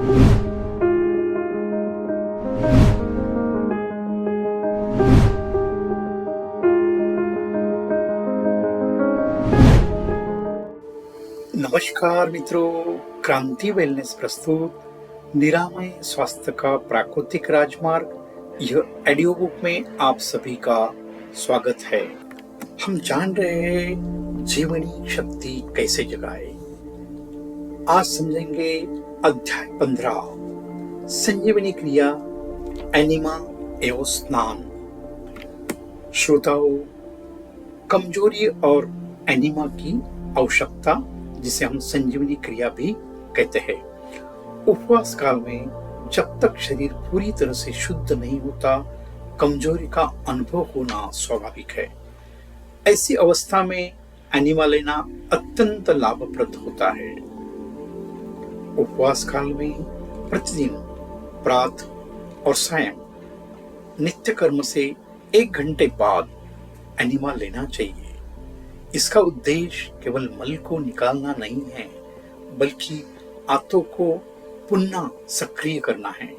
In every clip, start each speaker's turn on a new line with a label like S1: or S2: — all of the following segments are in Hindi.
S1: नमस्कार मित्रों, क्रांति वेलनेस प्रस्तुत निरामय स्वास्थ्य का प्राकृतिक राजमार्ग यह ऑडियो बुक में आप सभी का स्वागत है। हम जान रहे हैं जीवनी शक्ति कैसे जगाए। आज समझेंगे अध्याय 15 संजीवनी क्रिया, एनिमा एवं स्नान। श्रोताओं, कमजोरी और एनिमा की आवश्यकता, जिसे हम संजीवनी क्रिया भी कहते हैं। उपवास काल में जब तक शरीर पूरी तरह से शुद्ध नहीं होता, कमजोरी का अनुभव होना स्वाभाविक है। ऐसी अवस्था में एनिमा लेना अत्यंत लाभप्रद होता है। उपवास काल में प्रतिदिन प्रातः और सायं नित्य कर्म से 1 घंटे बाद एनिमा लेना चाहिए। इसका उद्देश्य केवल मल को निकालना नहीं है, बल्कि आंतों को पुनः सक्रिय करना है,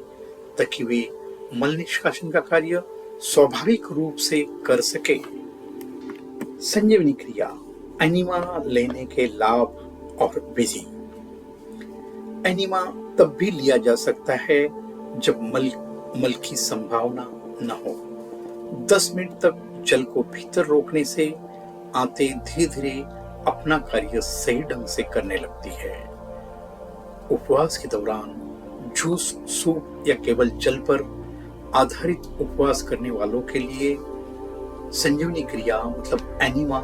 S1: ताकि वे मल निष्कासन का कार्य स्वाभाविक रूप से कर सके। संजीवनी क्रिया, एनिमा लेने के लाभ और विधि। एनिमा तब भी लिया जा सकता है जब मल की संभावना न हो। 10 मिनट तक जल को भीतर रोकने से आंतें धीरे धीरे अपना कार्य सही ढंग से करने लगती है। उपवास के दौरान जूस, सूप या केवल जल पर आधारित उपवास करने वालों के लिए संजीवनी क्रिया मतलब एनिमा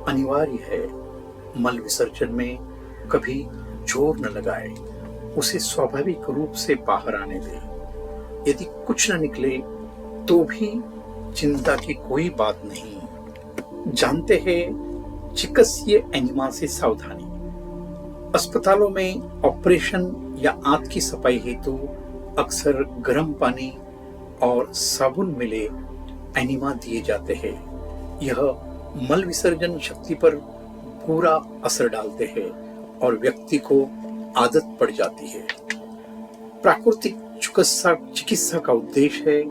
S1: अनिवार्य है। मल विसर्जन में कभी जोर न लगाए, उसे स्वाभाविक रूप से बाहर आने दें। यदि कुछ न निकले तो भी चिंता की कोई बात नहीं। जानते हैं चिकित्सीय एनिमा से सावधानी। अस्पतालों में ऑपरेशन या आंत की सफाई हेतु अक्सर गर्म पानी और साबुन मिले एनिमा दिए जाते हैं। यह मल विसर्जन शक्ति पर पूरा असर डालते हैं और व्यक्ति को आदत पड़ जाती है। प्राकृतिक चिकित्सा का उद्देश्य है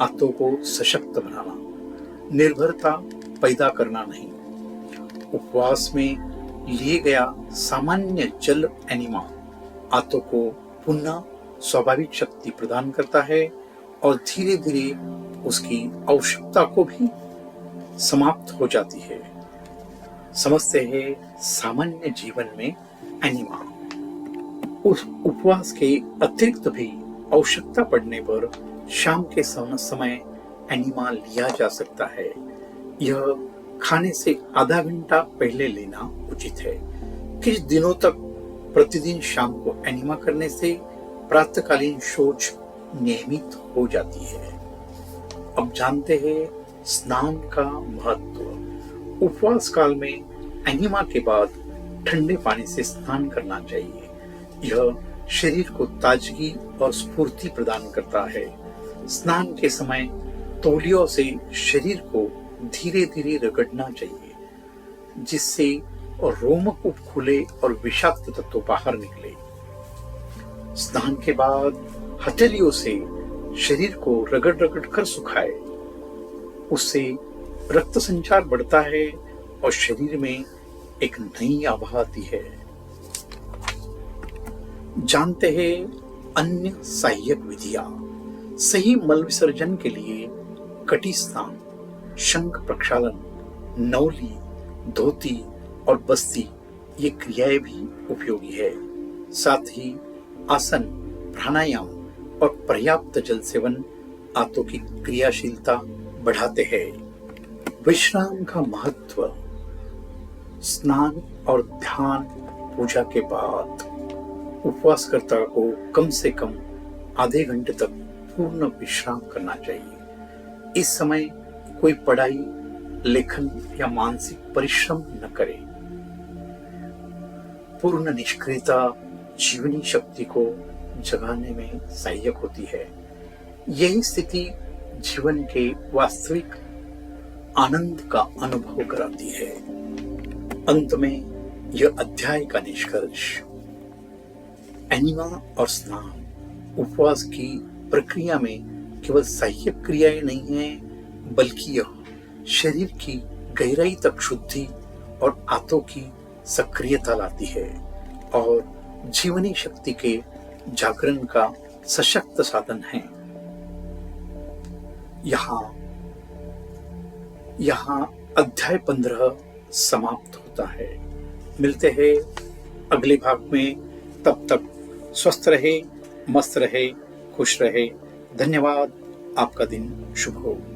S1: आंतों को सशक्त बनाना, निर्भरता पैदा करना नहीं। उपवास में लिए गया सामान्य जल एनिमा आंतों को पुनः स्वाभाविक शक्ति प्रदान करता है और धीरे धीरे उसकी आवश्यकता को भी समाप्त हो जाती है। समझते हैं सामान्य जीवन में एनिमा। उस उपवास के अतिरिक्त भी आवश्यकता पड़ने पर शाम के समय एनिमा लिया जा सकता है। यह खाने से आधा घंटा पहले लेना उचित है। कुछ दिनों तक प्रतिदिन शाम को एनिमा करने से प्रातःकालीन शौच नियमित हो जाती है। अब जानते हैं स्नान का महत्व। उपवास काल में एनिमा के बाद ठंडे पानी से स्नान करना चाहिए। यह शरीर को ताजगी और स्फूर्ति प्रदान करता है। स्नान के समय तौलियों से शरीर को धीरे धीरे रगड़ना चाहिए, जिससे रोमकूप खुले और विषाक्त तत्व बाहर निकले। स्नान के बाद हथेलियों से शरीर को रगड़ रगड़ कर सुखाए। उससे रक्त संचार बढ़ता है और शरीर में एक नई आभा आती है। जानते हैं अन्य सहायक विधियां। सही मल विसर्जन के लिए कटी स्नान, शंख प्रक्षालन, नौली, धोती और बस्ती ये क्रियाएं भी उपयोगी है। साथ ही आसन, प्राणायाम और पर्याप्त जल सेवन आंतों की क्रियाशीलता बढ़ाते हैं। विश्राम का महत्व। स्नान और ध्यान पूजा के बाद उपवासकर्ता को कम से कम आधे घंटे तक पूर्ण विश्राम करना चाहिए। इस समय कोई पढ़ाई, लेखन या मानसिक परिश्रम न करे। पूर्ण निष्क्रियता जीवनी शक्ति को जगाने में सहायक होती है। यही स्थिति जीवन के वास्तविक आनंद का अनुभव कराती है। अंत में यह अध्याय का निष्कर्ष। एनिमा और स्नान उपवास की प्रक्रिया में केवल सहायक क्रियाएं नहीं हैं, बल्कि यह शरीर की गहराई तक शुद्धि और आत्मा की सक्रियता लाती है और जीवनी शक्ति के जागरण का सशक्त साधन है। यहाँ अध्याय 15 समाप्त होता है। मिलते हैं अगले भाग में। तब तक स्वस्थ रहे, मस्त रहे, खुश रहे। धन्यवाद। आपका दिन शुभ हो।